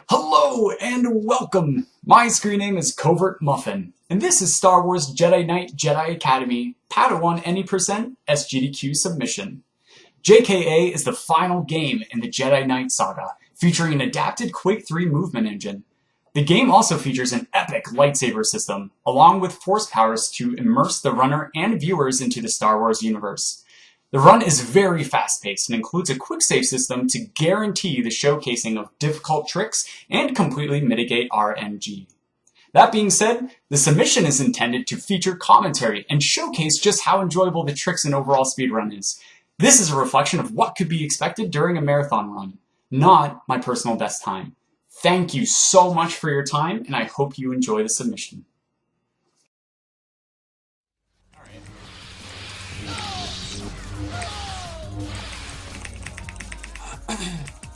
Hello and welcome! My screen name is Covert Muffin, and this is Star Wars Jedi Knight Jedi Academy Padawan Any Percent SGDQ Submission. JKA is the final game in the Jedi Knight saga, featuring an adapted Quake 3 movement engine. The game also features an epic lightsaber system, along with force powers to immerse the runner and viewers into the Star Wars universe. The run is very fast-paced and includes a quick save system to guarantee the showcasing of difficult tricks and completely mitigate RNG. That being said, the submission is intended to feature commentary and showcase just how enjoyable the tricks and overall speedrun is. This is a reflection of what could be expected during a marathon run, not my personal best time. Thank you so much for your time, and I hope you enjoy the submission.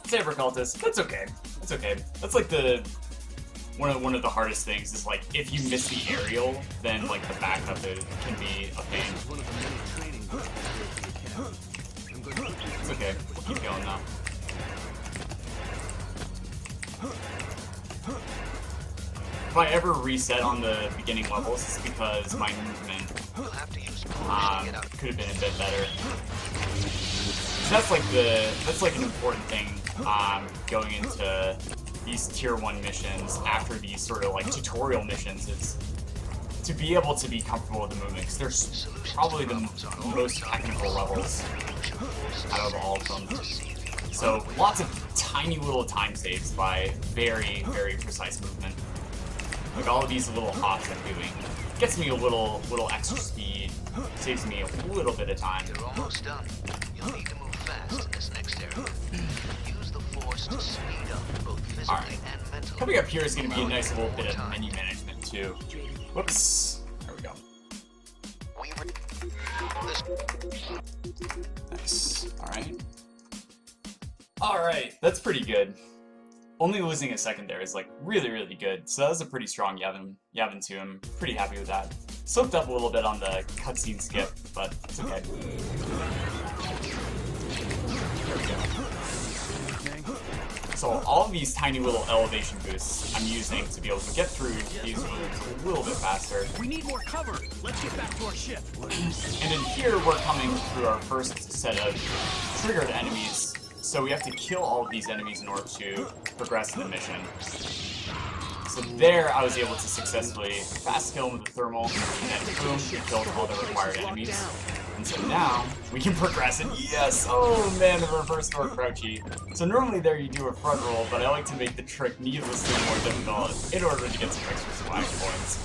Saber cultist. That's okay. That's okay. That's like one of the hardest things is like if you miss the aerial, then like the backup can be a pain. It's okay. We'll keep going now. If I ever reset on the beginning levels, it's because my movement could have been a bit better. So that's like an important thing going into these tier 1 missions after these sort of like tutorial missions is to be able to be comfortable with the movement, because there's probably the most technical levels out of all of them. So lots of tiny little time saves by very, very precise movement. Like all of these little hops I'm doing gets me a little extra speed, saves me a little bit of time. You're almost done. You'll need to move fast in this next area. Use the force to speed up both physically and mentally. Coming up here is going to be a nice little bit of menu management too. Whoops. There we go. Nice. Alright, that's pretty good. Only losing a second there is like really, really good. So that was a pretty strong Yavin 2. I'm pretty happy with that. Slipped up a little bit on the cutscene skip, but it's okay. There we go. So all of these tiny little elevation boosts I'm using to be able to get through these moves a little bit faster. We need more cover. Let's get back to our ship. And in here we're coming through our first set of triggered enemies. So we have to kill all of these enemies in order to progress in the mission. So there I was able to successfully fast kill him with the thermal, and then boom, we killed all the required enemies. And so now we can progress, and yes! Oh man, the reverse door crouchy. So normally there you do a front roll, but I like to make the trick needlessly more difficult in order to get some extra swag points.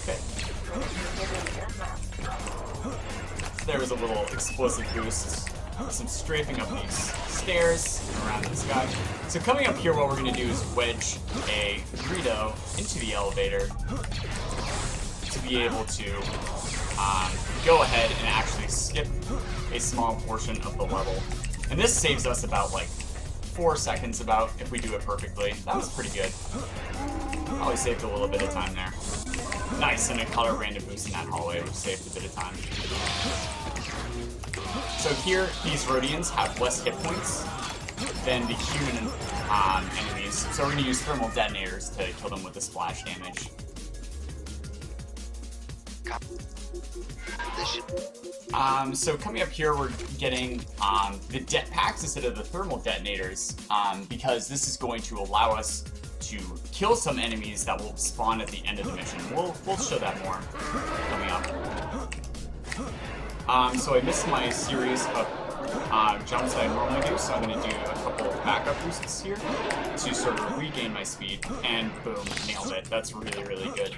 Okay. There was a little explosive boost, some strafing up these stairs and around the sky. So coming up here, what we're going to do is wedge a Greedo into the elevator to be able to go ahead and actually skip a small portion of the level. And this saves us about like 4 seconds about if we do it perfectly. That was pretty good. Probably saved a little bit of time there. Nice, and it caught a random boost in that hallway, which saved a bit of time. So here, these Rhodians have less hit points than the human enemies, so we're going to use thermal detonators to kill them with the splash damage. So coming up here, we're getting the jetpacks instead of the thermal detonators, because this is going to allow us to kill some enemies that will spawn at the end of the mission. We'll show that more coming up. So I missed my series of jumps that I normally do, so I'm going to do a couple of backup boosts here to sort of regain my speed, and boom, nailed it. That's really, really good.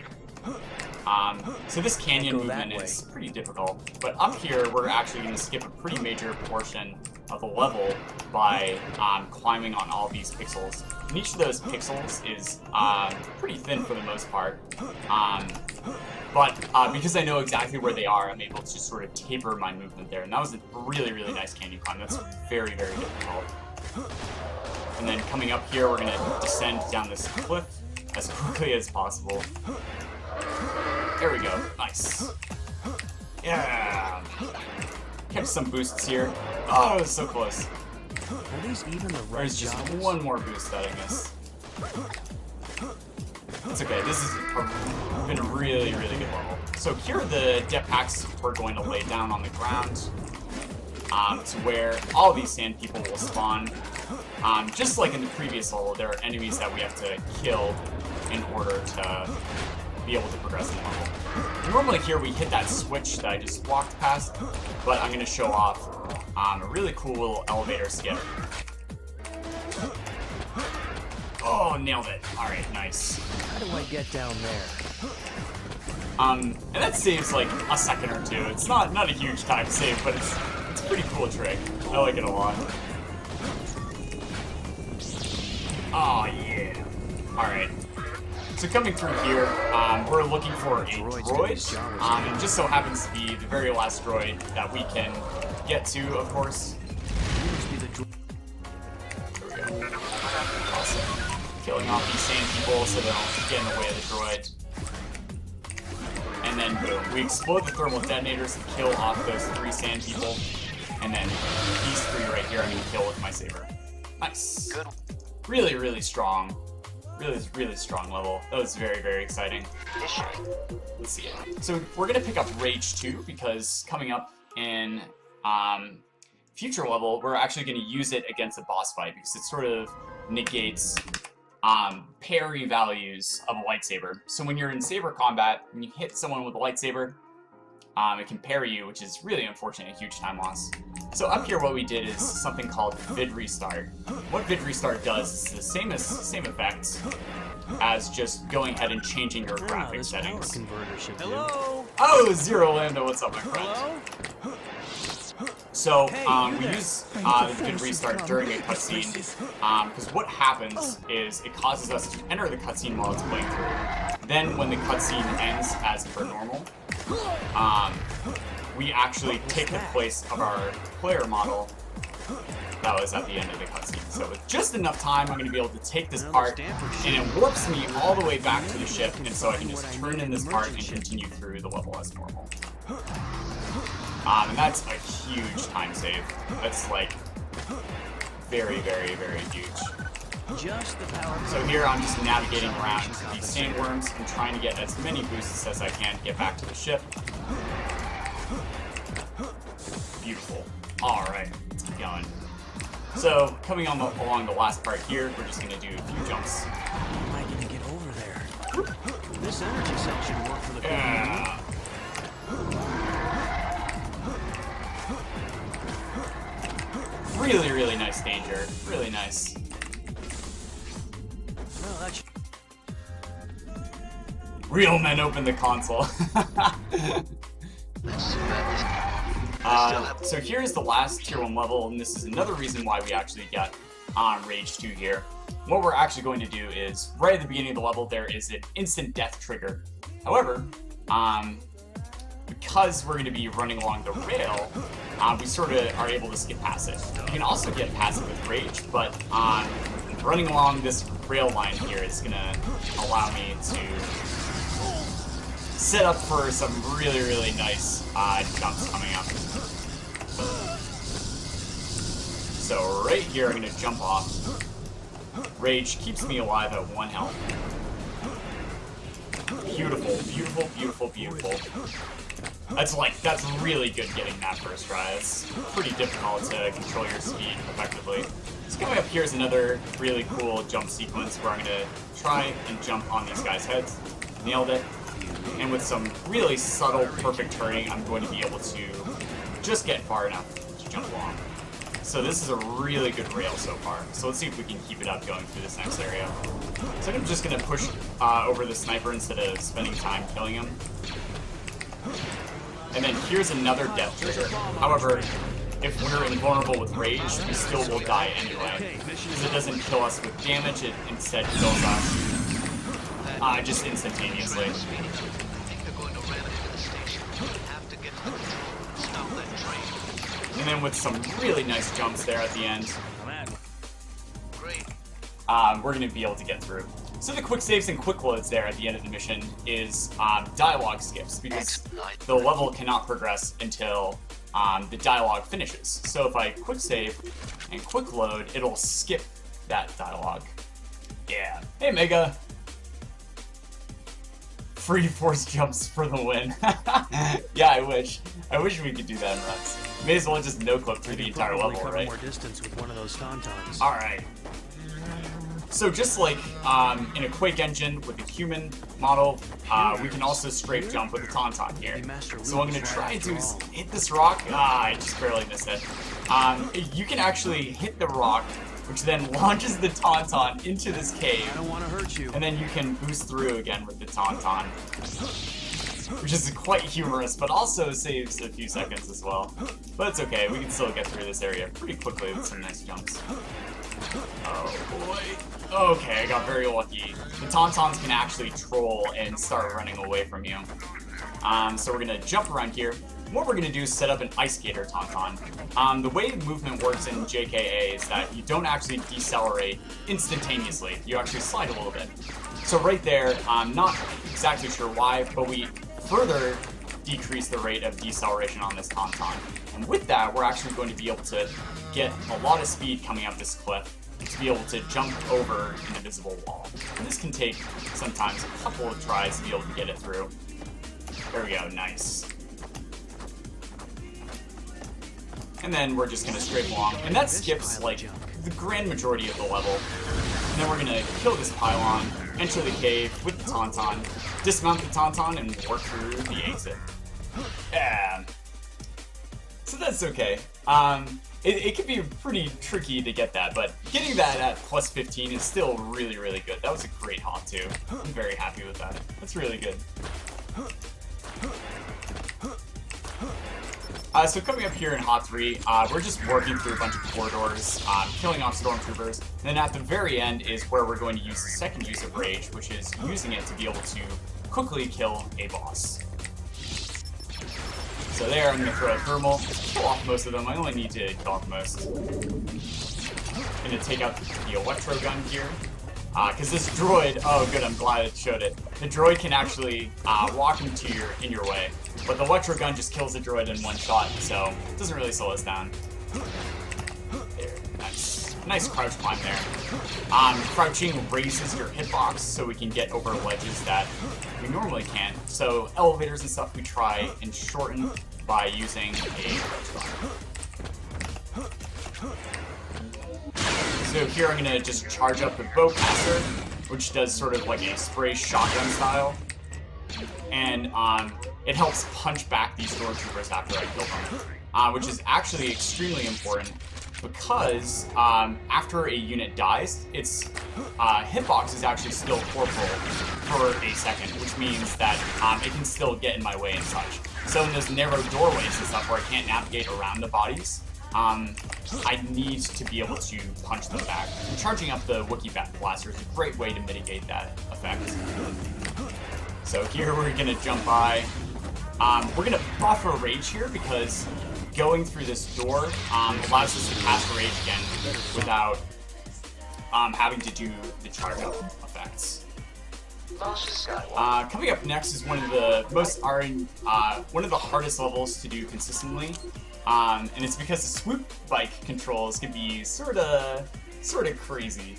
So this canyon movement is pretty difficult, but up here we're actually going to skip a pretty major portion of the level by climbing on all these pixels. And each of those pixels is pretty thin for the most part, but because I know exactly where they are, I'm able to sort of taper my movement there, and that was a really, really nice canyon climb. That's very, very difficult. And then coming up here, we're going to descend down this cliff as quickly as possible. There we go. Nice. Yeah. catch some boosts here. Oh, it was so close. Are these even the right There's just jobbers? one more boost that I missed. It's okay, this has been a really, really good level. So here are the jetpacks we're going to lay down on the ground, to where all these sand people will spawn. Just like in the previous level, there are enemies that we have to kill in order to be able to progress in the level. Normally here we hit that switch that I just walked past, but I'm going to show off a really cool little elevator skip. Oh, nailed it. Alright, nice. How do I get down there? And that saves like a second or two. It's not a huge time save, but it's a pretty cool trick. I like it a lot. Oh yeah. Alright. So coming through here, we're looking for a droid. It just so happens to be the very last droid that we can get to, of course. There we go. Awesome. Killing off these sand people so they don't get in the way of the droid. And then boom, we explode the thermal detonators to kill off those 3 sand people. And then these 3 right here I'm going to kill with my saber. Nice. Good. Really, really strong. Really strong level. That was very, very exciting. Let's see it. So we're going to pick up Rage 2 because coming up in future level, we're actually going to use it against a boss fight because it sort of negates parry values of a lightsaber. So when you're in saber combat, when you hit someone with a lightsaber, it can parry you, which is really unfortunate, a huge time loss. So up here what we did is something called vid restart. What vid restart does is the same effect as just going ahead and changing your graphic settings. Hello? Oh, Zero Lambda, what's up, my friend? Hello? So, we use the vid restart during a cutscene, because what happens is it causes us to enter the cutscene while it's playing through. Then, when the cutscene ends as per normal, we actually take the place of our player model that was at the end of the cutscene. So with just enough time, I'm going to be able to take this part, and it warps me all the way back to the ship, and so I can just turn in this part and continue through the level as normal. And that's a huge time save. That's like very, very, very huge. So here I'm just navigating around these sandworms and trying to get as many boosts as I can to get back to the ship. Beautiful. Alright, let's keep going. So, coming on along the last part here, we're just going to do a few jumps. How am I going to get over there? This energy cell should work for the Yeah. Really, really nice danger. Really nice. No, that's... Real men open the console. So here's the last tier 1 level, and this is another reason why we actually got Rage 2 here. What we're actually going to do is, right at the beginning of the level, there is an instant death trigger. However, because we're going to be running along the rail, we sort of are able to skip past it. You can also get past it with Rage, but running along this rail line here is going to allow me to set up for some really, really nice jumps coming up. So right here, I'm going to jump off. Rage keeps me alive at 1 health. Beautiful, beautiful, beautiful, beautiful. That's really good getting that first try. It's pretty difficult to control your speed effectively. So coming up here is another really cool jump sequence where I'm going to try and jump on these guys' heads. Nailed it. And with some really subtle, perfect turning, I'm going to be able to just get far enough to jump along. So this is a really good rail so far. So let's see if we can keep it up going through this next area. So I'm just going to push over the sniper instead of spending time killing him. And then here's another death trigger. However, if we're invulnerable with Rage, we still will die anyway. Because it doesn't kill us with damage, it instead kills us just instantaneously. And then with some really nice jumps there at the end, we're going to be able to get through. So the quick saves and quick loads there at the end of the mission is dialogue skips, because the level cannot progress until the dialogue finishes. So if I quick save and quick load, it'll skip that dialogue. Yeah. Hey, Mega. Free force jumps for the win. Yeah, I wish. I wish we could do that in runs. May as well just no-clip through the entire level, right? More distance with one of those Tontons. Alright. So just like in a Quake engine with the human model, we can also strafe jump with the Tonton here. So what I'm going to try and do is hit this rock. I just barely missed it. You can actually hit the rock, which then launches the Tonton into this cave. I don't want to hurt you. And then you can boost through again with the Tonton. Which is quite humorous, but also saves a few seconds as well. But it's okay, we can still get through this area pretty quickly with some nice jumps. Oh boy. Okay, I got very lucky. The Tauntauns can actually troll and start running away from you. So we're gonna jump around here. What we're gonna do is set up an Ice Skater Tauntaun. The way movement works in JKA is that you don't actually decelerate instantaneously. You actually slide a little bit. So right there, I'm not exactly sure why, but we further decrease the rate of deceleration on this Tauntaun. And with that, we're actually going to be able to get a lot of speed coming up this cliff to be able to jump over an invisible wall. And this can take sometimes a couple of tries to be able to get it through. There we go, nice. And then we're just gonna scrape along, and that skips like the grand majority of the level. And then we're gonna kill this pylon, enter the cave with the Tauntaun, dismount the Tauntaun, and work through the exit. Yeah. So that's okay. It can be pretty tricky to get that, but getting that at plus 15 is still really, really good. That was a great hop too. I'm very happy with that. That's really good. So coming up here in Hot 3, we're just working through a bunch of corridors, killing off stormtroopers, and then at the very end is where we're going to use the second use of Rage, which is using it to be able to quickly kill a boss. So there, I'm going to throw a thermal, kill off most of them. I only need to kill off most. I'm going to take out the electro gun here. Because this droid, oh good, I'm glad it showed it. The droid can actually walk into in your way, but the electro gun just kills the droid in one shot, so it doesn't really slow us down. There, nice. Nice crouch climb there. Crouching raises your hitbox so we can get over ledges that we normally can't. So elevators and stuff we try and shorten by using a crouch climb. So here I'm going to just charge up the bowcaster, which does sort of like a spray shotgun style. And it helps punch back these stormtroopers after I kill them. Which is actually extremely important because after a unit dies, its hitbox is actually still corporal for a second, which means that it can still get in my way and such. So in those narrow doorways and stuff where I can't navigate around the bodies, I need to be able to punch them back. And charging up the Wookiee Blaster is a great way to mitigate that effect. So here we're going to jump by. We're going to buffer Rage here because going through this door allows us to cast Rage again without having to do the charge up effects. Coming up next is one of the hardest levels to do consistently. And it's because the Swoop bike controls can be sorta crazy.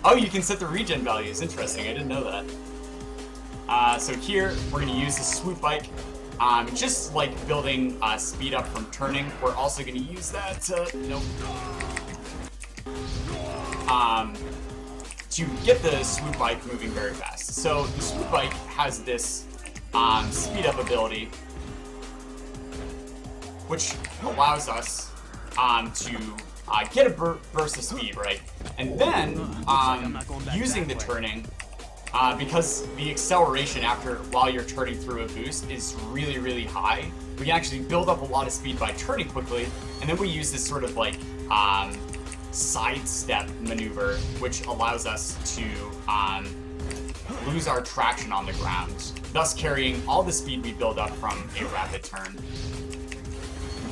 Oh, you can set the regen values. Interesting, I didn't know that. So here, we're going to use the Swoop bike. Just like building speed up from turning, we're also going to use that to get the Swoop bike moving very fast. So the Swoop bike has this speed up ability, which allows us to get a burst of speed, right? And then, using the turning, because the acceleration while you're turning through a boost is really, really high, we can actually build up a lot of speed by turning quickly, and then we use this sort of like sidestep maneuver, which allows us to lose our traction on the ground, thus carrying all the speed we build up from a rapid turn.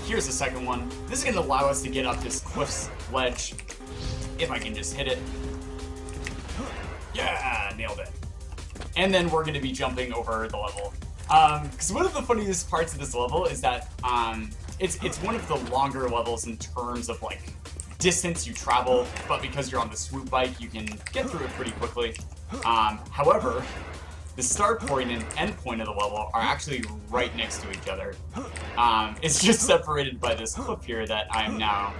Here's the second one. This is going to allow us to get up this cliff's ledge, if I can just hit it. Yeah, nailed it. And then we're going to be jumping over the level. Because one of the funniest parts of this level is that it's one of the longer levels in terms of like distance you travel, but because you're on the Swoop bike, you can get through it pretty quickly. However, the start point and end point of the level are actually right next to each other. It's just separated by this cliff here that I am now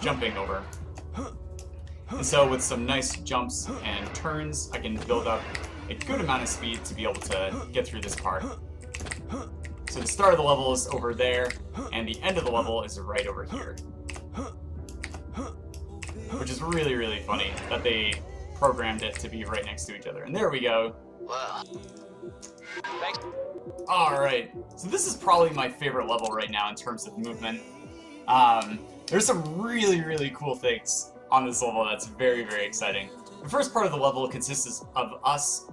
jumping over. And so with some nice jumps and turns, I can build up a good amount of speed to be able to get through this part. So the start of the level is over there, and the end of the level is right over here. Which is really, really funny that they programmed it to be right next to each other. And there we go. Wow. Thanks. Alright, so this is probably my favorite level right now in terms of movement. There's some really, really cool things on this level that's very, very exciting. The first part of the level consists of us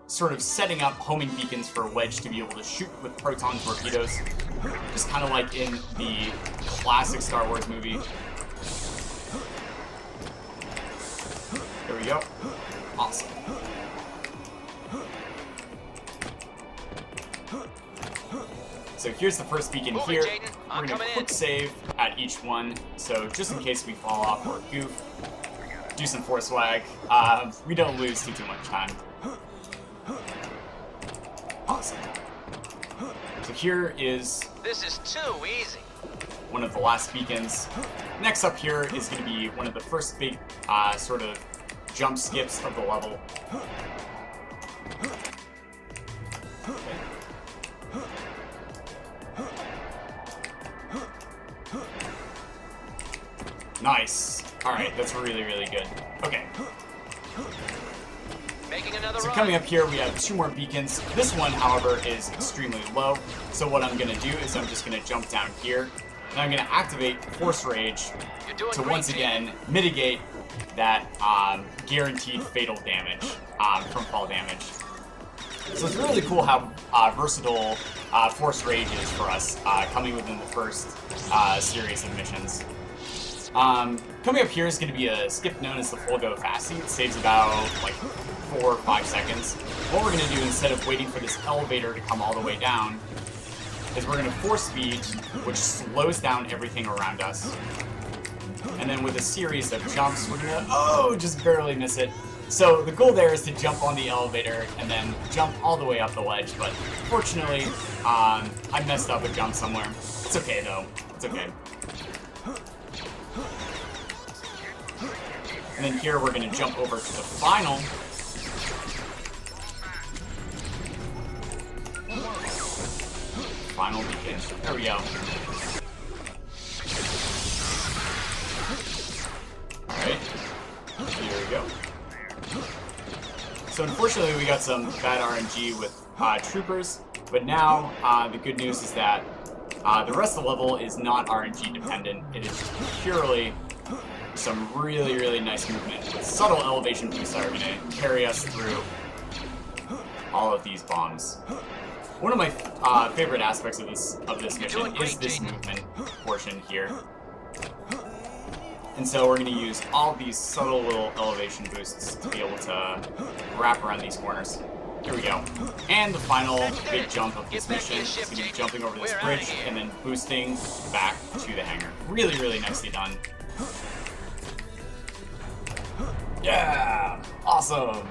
sort of setting up homing beacons for Wedge to be able to shoot with proton torpedoes, just kind of like in the classic Star Wars movie. There we go. Awesome. So here's the first beacon here. We're going to quick save at each one, so just in case we fall off or goof, do some force swag. We don't lose too much time. Awesome. So here is... This is too easy. One of the last beacons. Next up here is going to be one of the first big sort of jump skips of the level. Nice. Alright, that's really, really good. Okay. Making another So run. coming up here, we have two more beacons. This one, however, is extremely low. So what I'm going to do is I'm just going to jump down here, and I'm going to activate Force Rage to once again mitigate that guaranteed fatal damage from fall damage. So it's really cool how versatile Force Rage is for us, coming within the first series of missions. Coming up here is going to be a skip known as the Full Go Fasty. It saves about like 4 or 5 seconds. What we're going to do instead of waiting for this elevator to come all the way down is we're going to force speed, which slows down everything around us. And then with a series of jumps, we're going to, just barely miss it. So the goal there is to jump on the elevator and then jump all the way up the ledge, but fortunately, I messed up a jump somewhere. It's okay though, it's okay. And then here we're going to jump over to the final. Final beacon. There we go. Alright. Here we go. So unfortunately we got some bad RNG with troopers, but now the good news is that the rest of the level is not RNG dependent. It is purely some really, really nice movement with subtle elevation boosts that are going to carry us through all of these bombs. One of my favorite aspects of this mission is this movement portion here. And so we're going to use all these subtle little elevation boosts to be able to wrap around these corners. Here we go. And the final big jump of this mission is going to be jumping over this bridge and then boosting back to the hangar. Really, really nicely done. Yeah! Awesome!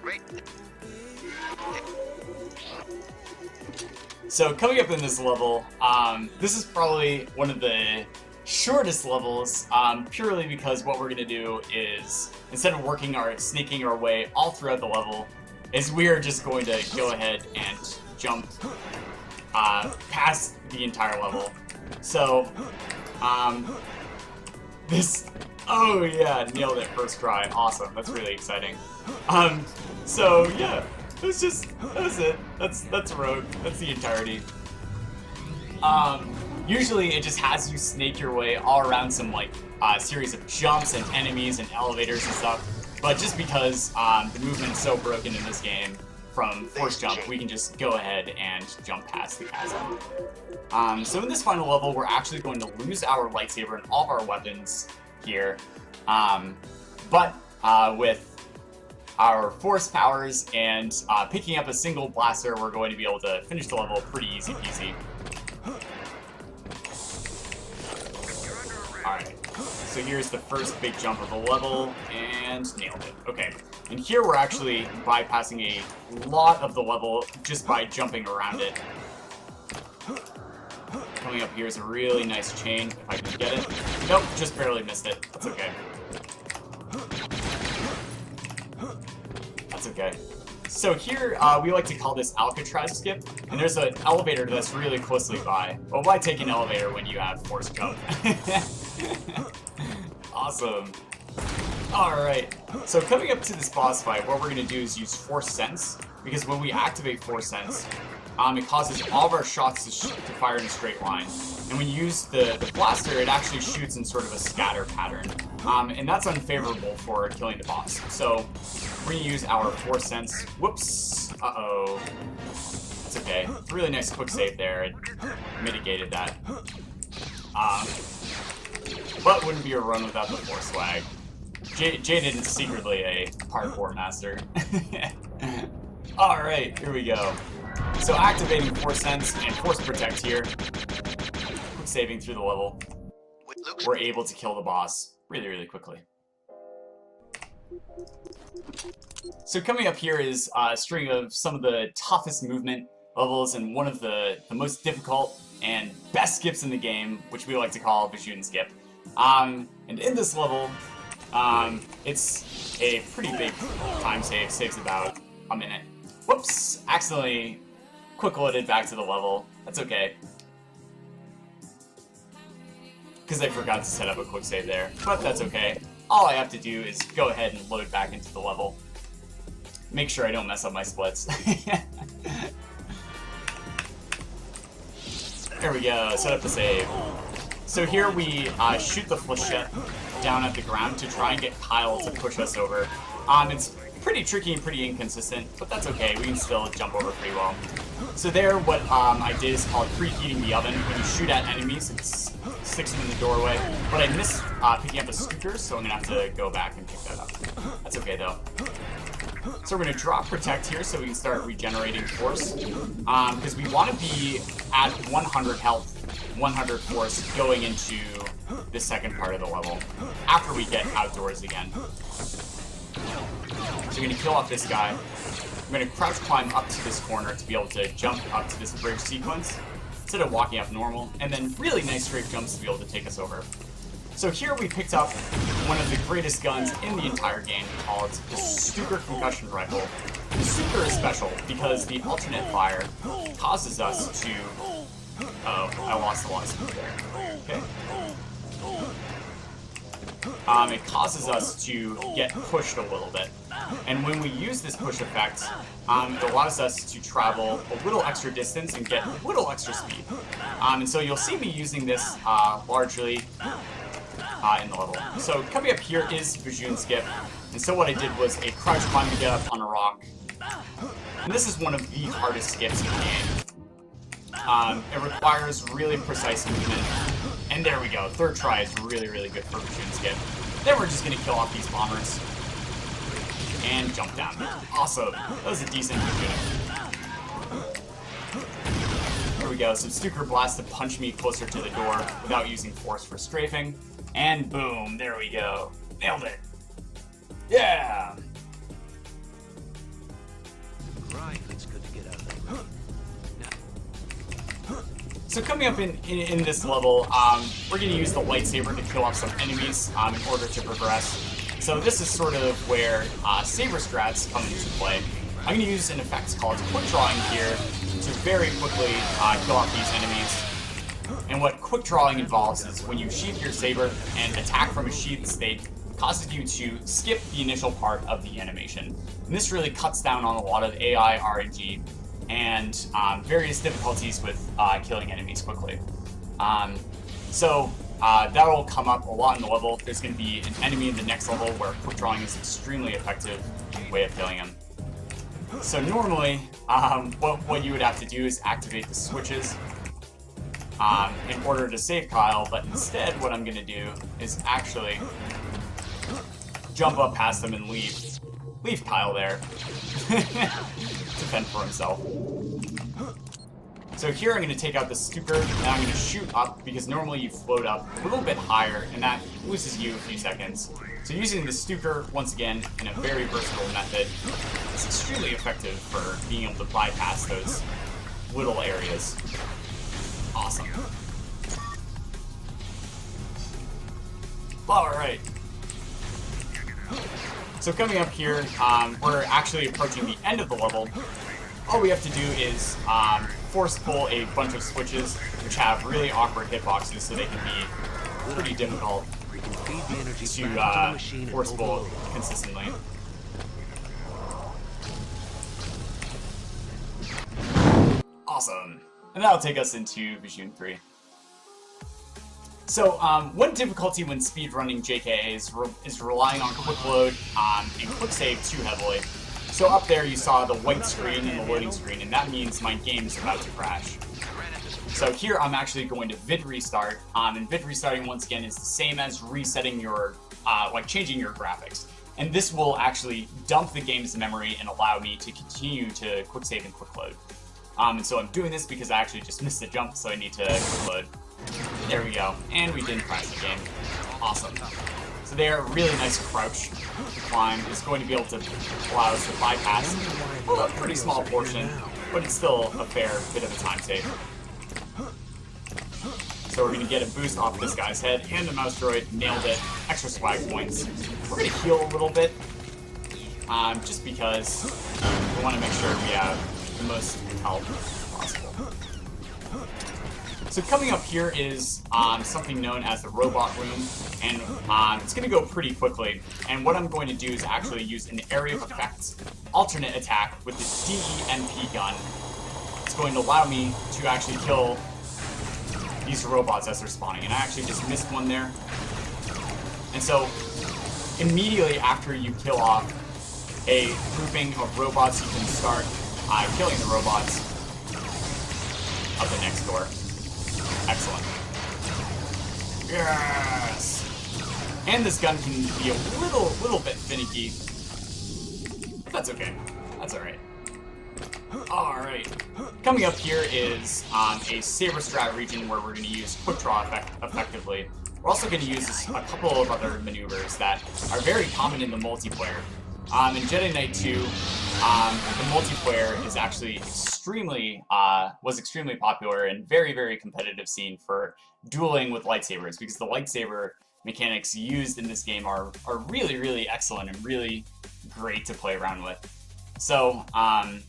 Great. So coming up in this level, this is probably one of the shortest levels, purely because what we're going to do is, instead of sneaking our way all throughout the level, is we are just going to go ahead and jump past the entire level. So, oh yeah, nailed it first try. Awesome, that's really exciting. So yeah, that was it. That's Rogue. That's the entirety. Usually it just has you snake your way all around some like series of jumps and enemies and elevators and stuff. But just because the movement's so broken in this game from force jump, we can just go ahead and jump past the chasm. So in this final level, we're actually going to lose our lightsaber and all of our weapons here. But with our force powers, and picking up a single blaster, we're going to be able to finish the level pretty easy peasy. Alright, so here's the first big jump of the level, and nailed it. Okay, and here we're actually bypassing a lot of the level just by jumping around it. Coming up here is a really nice chain, if I can get it. Nope, just barely missed it. That's okay. That's okay. So here, we like to call this Alcatraz skip, and there's an elevator that's really closely by. Well, why take an elevator when you have force jump? Awesome. Alright, so coming up to this boss fight, what we're going to do is use Force Sense, because when we activate Force Sense, it causes all of our shots to fire in a straight line. And when you use the blaster, it actually shoots in sort of a scatter pattern. And that's unfavorable for killing the boss. So we're going to use our Force Sense. Whoops. Uh-oh. That's okay. Really nice quick save there. It mitigated that. But wouldn't be a run without the Force Swag. Jaden is secretly a parkour master. Alright, here we go. So activating Force Sense and Force Protect here. Quick saving through the level. We're able to kill the boss really, really quickly. So coming up here is a string of some of the toughest movement levels and one of the most difficult and best skips in the game, which we like to call Vajun Skip. And in this level, it's a pretty big time save. Saves about a minute. Whoops! Accidentally quick-loaded back to the level. That's okay. Because I forgot to set up a quick save there. But that's okay. All I have to do is go ahead and load back into the level. Make sure I don't mess up my splits. There we go. Set up the save. So here we shoot the flechette down at the ground to try and get Kyle to push us over. It's pretty tricky and pretty inconsistent, but that's okay. We can still jump over pretty well. So there, what I did is called preheating the oven. When you shoot at enemies, it sticks them in the doorway. But I missed picking up a stooker, so I'm going to have to go back and pick that up. That's okay, though. So we're going to drop Protect here so we can start regenerating force. Because we want to be at 100 health, 100 force going into the second part of the level, after we get outdoors again. So we're going to kill off this guy. I'm going to crouch climb up to this corner to be able to jump up to this bridge sequence, instead of walking up normal, and then really nice straight jumps to be able to take us over. So here we picked up one of the greatest guns in the entire game, called the Stooker Concussion Rifle. The Stooker is special because the alternate fire causes us to... Oh, I lost a lot of speed there. Okay. It causes us to get pushed a little bit. And when we use this push effect, it allows us to travel a little extra distance and get a little extra speed. And so you'll see me using this largely in the level. So coming up here is Vajun Skip. And so what I did was a crouch climb to get up on a rock. And this is one of the hardest skips in the game. It requires really precise movement. And there we go. Third try is really, really good for Vajun Skip. Then we're just going to kill off these bombers. And jump down. Awesome. That was a decent Vajun. Here we go. Some Stooker Blast to punch me closer to the door without using force for strafing. And boom. There we go. Nailed it. Yeah! Right, it's good to get out of there. So coming up in this level, we're going to use the lightsaber to kill off some enemies in order to progress. So this is sort of where saber strats come into play. I'm going to use an effect called quick drawing here to very quickly kill off these enemies. And what quick drawing involves is when you sheath your saber and attack from a sheathed state, causes you to skip the initial part of the animation. And this really cuts down on a lot of AI, RNG, and various difficulties with killing enemies quickly. So that will come up a lot in the level. There's going to be an enemy in the next level where quick drawing is an extremely effective way of killing him. So normally, what you would have to do is activate the switches in order to save Kyle, but instead what I'm going to do is actually jump up past them and leave leave Kyle there. To fend for himself. So here I'm going to take out the stooker, and I'm going to shoot up, because normally you float up a little bit higher, and that loses you a few seconds. So using the stooker, once again, in a very versatile method, is extremely effective for being able to bypass those little areas. Awesome. Alright. So coming up here, we're actually approaching the end of the level. All we have to do is force pull a bunch of switches, which have really awkward hitboxes, so they can be pretty difficult to force pull consistently. Awesome. And that'll take us into Vision 3. So, one difficulty when speedrunning JKA is relying on quick load and quick save too heavily. So up there you saw the white screen and the loading screen, and that means my game is about to crash. So here I'm actually going to vid restart, and vid restarting once again is the same as resetting your, changing your graphics. And this will actually dump the game's memory and allow me to continue to quick save and quick load. And so I'm doing this because I actually just missed the jump, so I need to quick load. There we go, and we didn't crash the game. Awesome. So there, really nice crouch to climb is going to be able to allow us to bypass a pretty small portion, but it's still a fair bit of a time save. So we're going to get a boost off this guy's head, and the mouse droid nailed it. Extra swag points. We're going to heal a little bit, just because we want to make sure we have the most health possible. So coming up here is something known as the robot room, and it's going to go pretty quickly. And what I'm going to do is actually use an area of effects alternate attack with the DEMP gun. It's going to allow me to actually kill these robots as they're spawning. And I actually just missed one there. And so immediately after you kill off a grouping of robots, you can start killing the robots of the next door. Excellent. Yes! And this gun can be a little bit finicky. But that's okay. That's alright. Alright. Coming up here is a saber strat region where we're going to use quick draw effectively. We're also going to use a couple of other maneuvers that are very common in the multiplayer. In Jedi Knight 2, the multiplayer is actually was extremely popular and very competitive scene for dueling with lightsabers, because the lightsaber mechanics used in this game are really excellent and really great to play around with. So I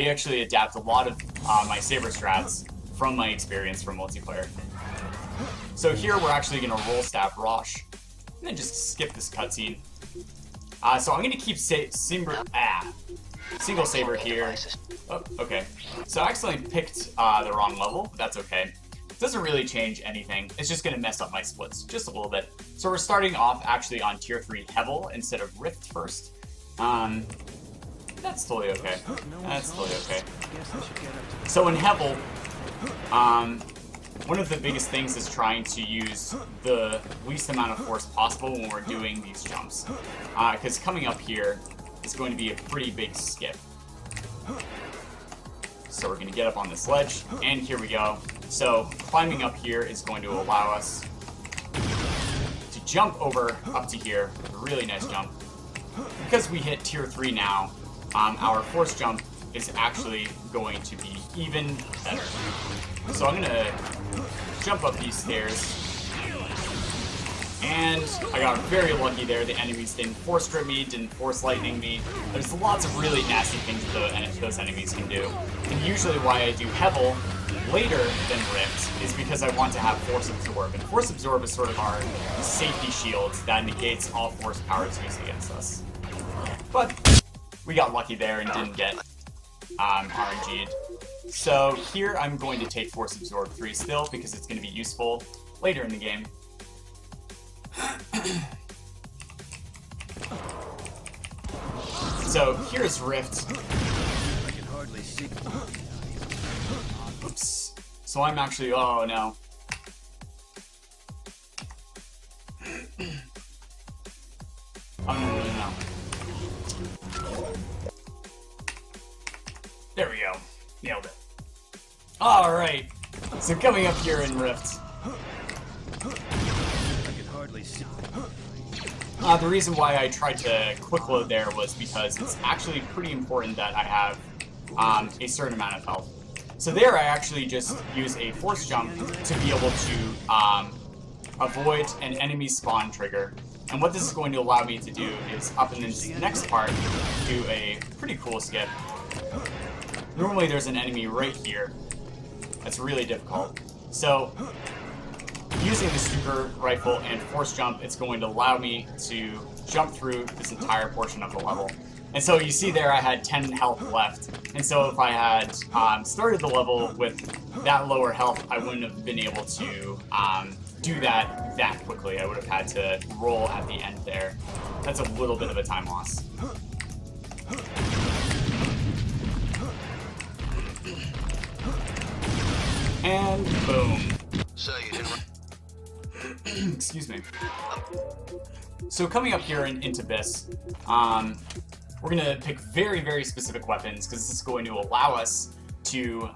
actually adapt a lot of my saber strats from my experience from multiplayer. So here we're actually going to roll stab Rosh, and then just skip this cutscene. So I'm going to keep single saber here. Oh, okay. So I accidentally picked the wrong level, but that's okay. It doesn't really change anything. It's just going to mess up my splits just a little bit. So we're starting off actually on tier 3 Hevel instead of Rift first. That's totally okay. That's totally okay. So in Hevel, one of the biggest things is trying to use the least amount of force possible when we're doing these jumps. Because coming up here is going to be a pretty big skip. So we're going to get up on this ledge, and here we go. So climbing up here is going to allow us to jump over up to here. A really nice jump. Because we hit tier 3 now, our force jump is actually going to be even better. So I'm going to jump up these stairs, and I got very lucky there. The enemies didn't force strip me, didn't force lightning me. There's lots of really nasty things that those enemies can do. And usually why I do Hevel later than Rift is because I want to have Force Absorb. And Force Absorb is sort of our safety shield that negates all force powers used against us. But we got lucky there and didn't get RNG'd. So here I'm going to take Force Absorb 3 still, because it's going to be useful later in the game. So here's Rift. I can hardly see. Oops. So I'm actually, oh no. Oh no. There we go. Nailed it. Alright. So coming up here in Rift. I can hardly see. The reason why I tried to quick load there was because it's actually pretty important that I have a certain amount of health. So there I actually just use a force jump to be able to avoid an enemy spawn trigger. And what this is going to allow me to do is, up in this next part, do a pretty cool skip. Normally there's an enemy right here. That's really difficult. So, using the stooker rifle and force jump, it's going to allow me to jump through this entire portion of the level. And so you see there I had 10 health left. And so if I had started the level with that lower health, I wouldn't have been able to do that quickly. I would have had to roll at the end there. That's a little bit of a time loss. And boom. So you didn't. Excuse me. So coming up here into this, we're going to pick very, very specific weapons because this is going to allow us to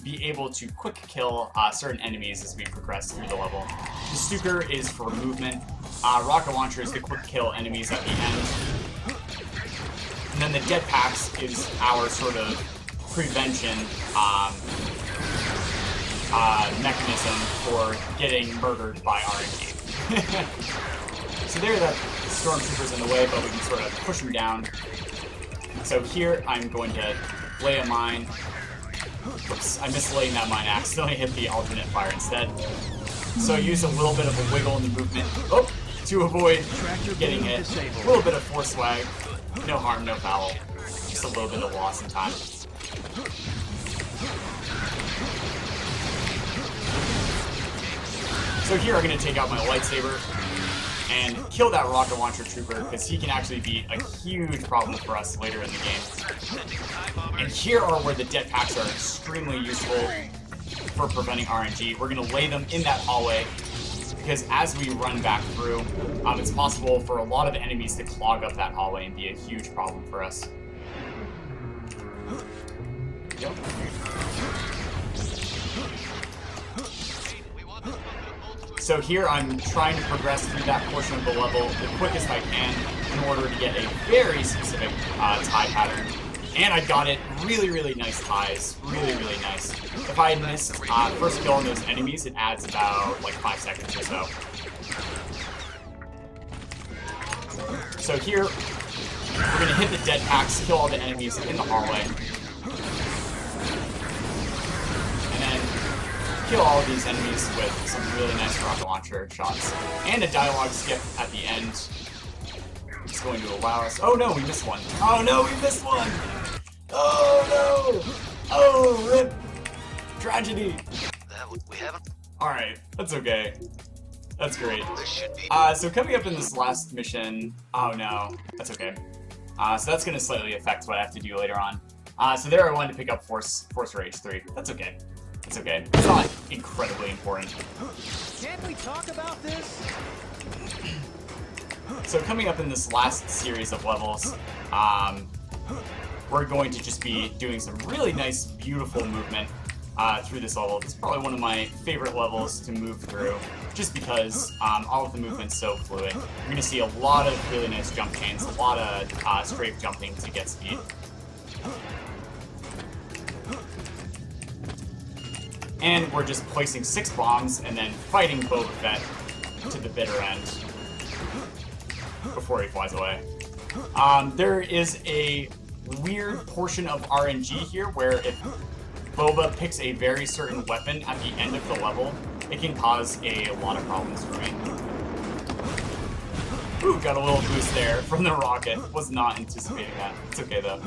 be able to quick kill certain enemies as we progress through the level. The stooker is for movement. Rocket launcher is to quick kill enemies at the end. And then the jetpacks is our sort of prevention mechanism for getting murdered by RNG. So there, the stormtrooper's in the way, but we can sort of push him down. So here, I'm going to lay a mine. Oops, I missed laying that mine. I accidentally hit the alternate fire instead. So I use a little bit of a wiggle in the movement to avoid getting hit. A little bit of force swag. No harm, no foul. Just a little bit of loss in time. So here I'm going to take out my lightsaber and kill that rocket launcher trooper because he can actually be a huge problem for us later in the game. And here are where the jetpacks are extremely useful for preventing RNG. We're going to lay them in that hallway because as we run back through, it's possible for a lot of enemies to clog up that hallway and be a huge problem for us. Yep. So here I'm trying to progress through that portion of the level the quickest I can in order to get a very specific tie pattern. And I got it. Really, really nice ties. Really, really nice. If I had missed first kill on those enemies, it adds about like 5 seconds or so. So here, we're going to hit the jetpacks, kill all the enemies in the hallway. And then kill all of these enemies with some really nice rocket launcher shots. And a dialogue skip at the end. It's going to allow us... Oh no, we missed one. Oh no, we missed one! Oh no! Oh, rip! Tragedy! We haven't. Alright, that's okay. That's great. There should be. So coming up in this last mission... Oh no, that's okay. So that's going to slightly affect what I have to do later on. So there I wanted to pick up Force Rage 3. That's okay. It's okay. It's not incredibly important. Can't we talk about this? So coming up in this last series of levels, we're going to just be doing some really nice, beautiful movement through this level. It's probably one of my favorite levels to move through, just because all of the movement's so fluid. You're going to see a lot of really nice jump chains, a lot of strafe jumping to get speed. And we're just placing 6 bombs and then fighting Boba Fett to the bitter end before he flies away. There is a weird portion of RNG here where if Boba picks a very certain weapon at the end of the level, it can cause a lot of problems for me. Ooh, got a little boost there from the rocket. Was not anticipating that. It's okay though.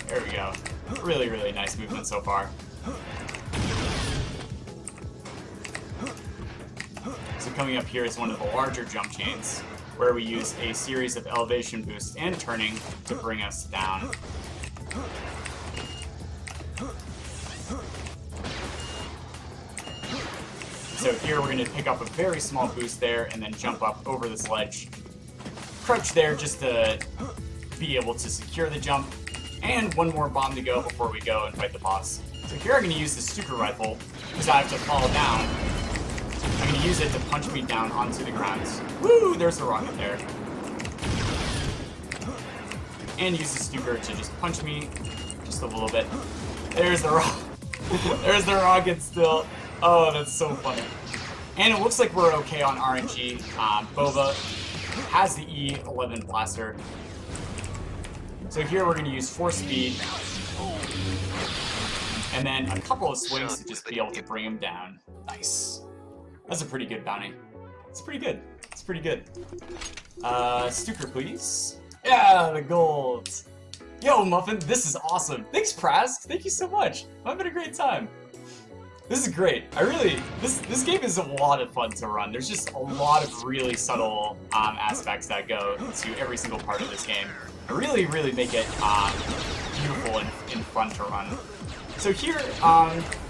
There we go. Really, really nice movement so far. So coming up here is one of the larger jump chains, where we use a series of elevation boosts and turning to bring us down. So here we're going to pick up a very small boost there and then jump up over this ledge. Crouch there just to be able to secure the jump, And one more bomb to go before we go and fight the boss. So here I'm going to use the stooker rifle, because I have to fall down. I'm going to use it to punch me down onto the ground. Woo! There's the rocket there. And use the stooker to just punch me just a little bit. There's the there's the rocket still. Oh, that's so funny. And it looks like we're okay on RNG. Boba has the E11 blaster. So here we're going to use force speed. And then a couple of swings to just be able to bring him down. Nice. That's a pretty good bounty. It's pretty good. It's pretty good. Stooker, please. Yeah, the gold. Yo, Muffin, this is awesome. Thanks, Prask. Thank you so much. I'm having a great time. This is great. This game is a lot of fun to run. There's just a lot of really subtle aspects that go to every single part of this game. I really make it beautiful and fun to run. So here,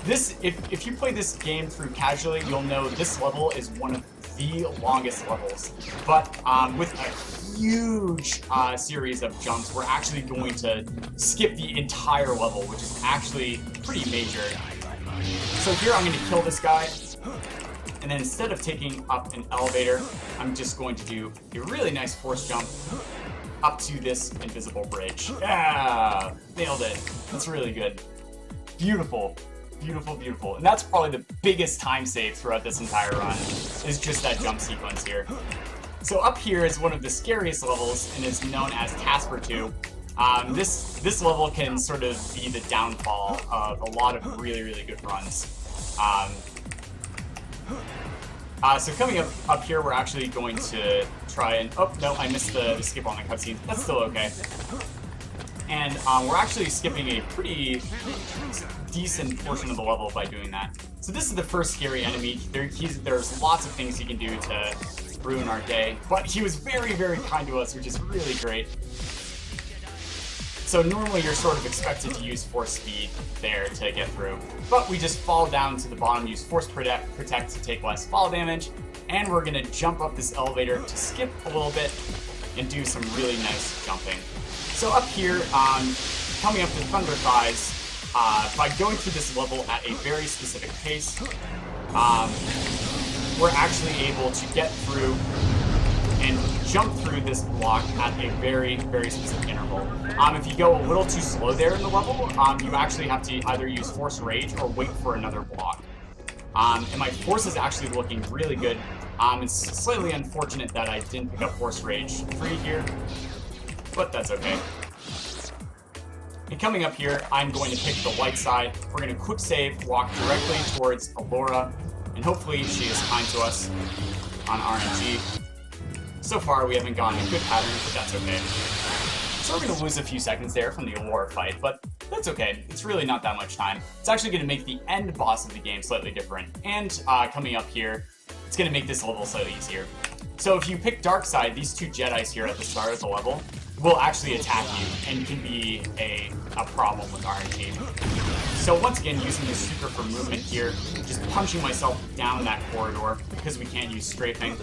if you play this game through casually, you'll know this level is one of the longest levels. But with a huge series of jumps, we're actually going to skip the entire level, which is actually pretty major. So here I'm going to kill this guy, and then instead of taking up an elevator, I'm just going to do a really nice force jump up to this invisible bridge. Yeah! Nailed it. That's really good. Beautiful. Beautiful, beautiful. And that's probably the biggest time save throughout this entire run, is just that jump sequence here. So up here is one of the scariest levels, and is known as Casper 2. This level can sort of be the downfall of a lot of really good runs. So coming up here, we're actually going to try and... Oh, no, I missed the skip on the cutscene. That's still okay. And we're actually skipping a pretty decent portion of the level by doing that. So this is the first scary enemy. There's lots of things he can do to ruin our day, but he was very kind to us, which is really great. So normally you're sort of expected to use force speed there to get through, but we just fall down to the bottom, use force protect to take less fall damage, and we're gonna jump up this elevator to skip a little bit and do some really nice jumping. So up here, coming up to Thunder Thighs, by going through this level at a very specific pace, we're actually able to get through and jump through this block at a very specific interval. If you go a little too slow there in the level, you actually have to either use Force Rage or wait for another block. And my force is actually looking really good. It's slightly unfortunate that I didn't pick up Force Rage free here, but that's okay. And coming up here, I'm going to pick the light side. We're going to quick save, walk directly towards Alora, and hopefully she is kind to us on RNG. So far, we haven't gotten a good pattern, but that's okay. So we're going to lose a few seconds there from the Alora fight, but that's okay. It's really not that much time. It's actually going to make the end boss of the game slightly different. And coming up here, it's going to make this level slightly easier. So if you pick Dark Side, these two Jedis here at the start of the level will actually attack you and can be a problem with RNG. So once again, using the Stooker for movement here, just punching myself down that corridor because we can't use strafing.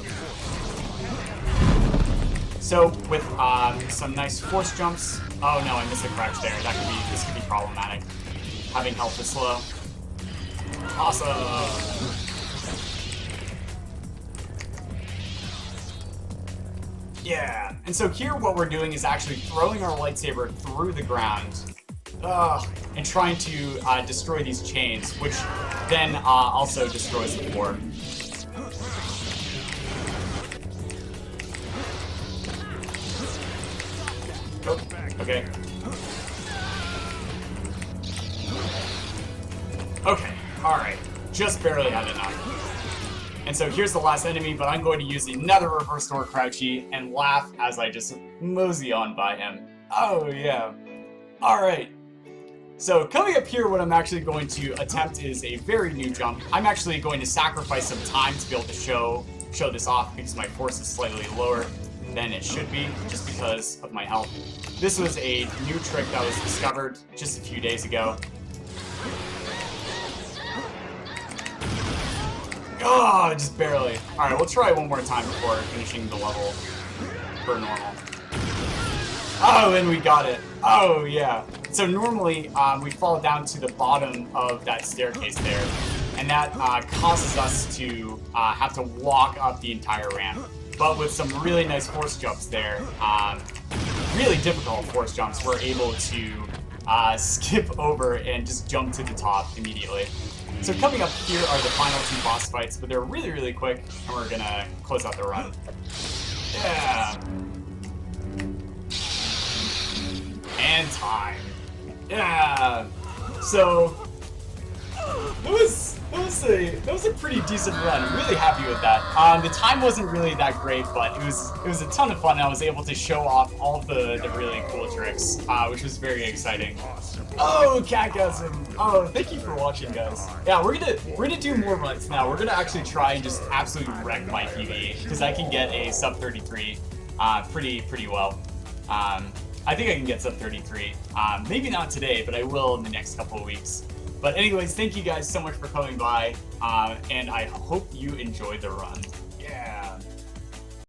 So with some nice force jumps, oh no, I missed a crouch there. This could be problematic. Having health is slow. Awesome. Yeah, and so here what we're doing is actually throwing our lightsaber through the ground and trying to destroy these chains, which then also destroys the floor. Oh, okay. Okay, alright. Just barely had enough. And so here's the last enemy, but I'm going to use another reverse door crouchy and laugh as I just mosey on by him. Oh yeah. Alright. So coming up here, what I'm actually going to attempt is a very new jump. I'm actually going to sacrifice some time to be able to show this off because my force is slightly lower than it should be, just because of my health. This was a new trick that was discovered just a few days ago. Oh, just barely. Alright, we'll try one more time before finishing the level for normal. Oh, and we got it. Oh, yeah. So normally we fall down to the bottom of that staircase there, and that causes us to have to walk up the entire ramp. But with some really nice force jumps there, really difficult force jumps, we're able to skip over and just jump to the top immediately. So coming up here are the final 2 boss fights, but they're really, really quick, and we're gonna close out the run. Yeah. And time. Yeah. So that was a pretty decent run. I'm really happy with that. The time wasn't really that great, but it was a ton of fun. I was able to show off all of the really cool tricks, which was very exciting. Oh, Catgasm! Oh, thank you for watching, guys. Yeah, we're gonna do more runs now. We're gonna actually try and just absolutely wreck my PvE, because I can get a sub 33 pretty well. I think I can get sub 33. Maybe not today, but I will in the next couple of weeks. But anyways, thank you guys so much for coming by, and I hope you enjoyed the run.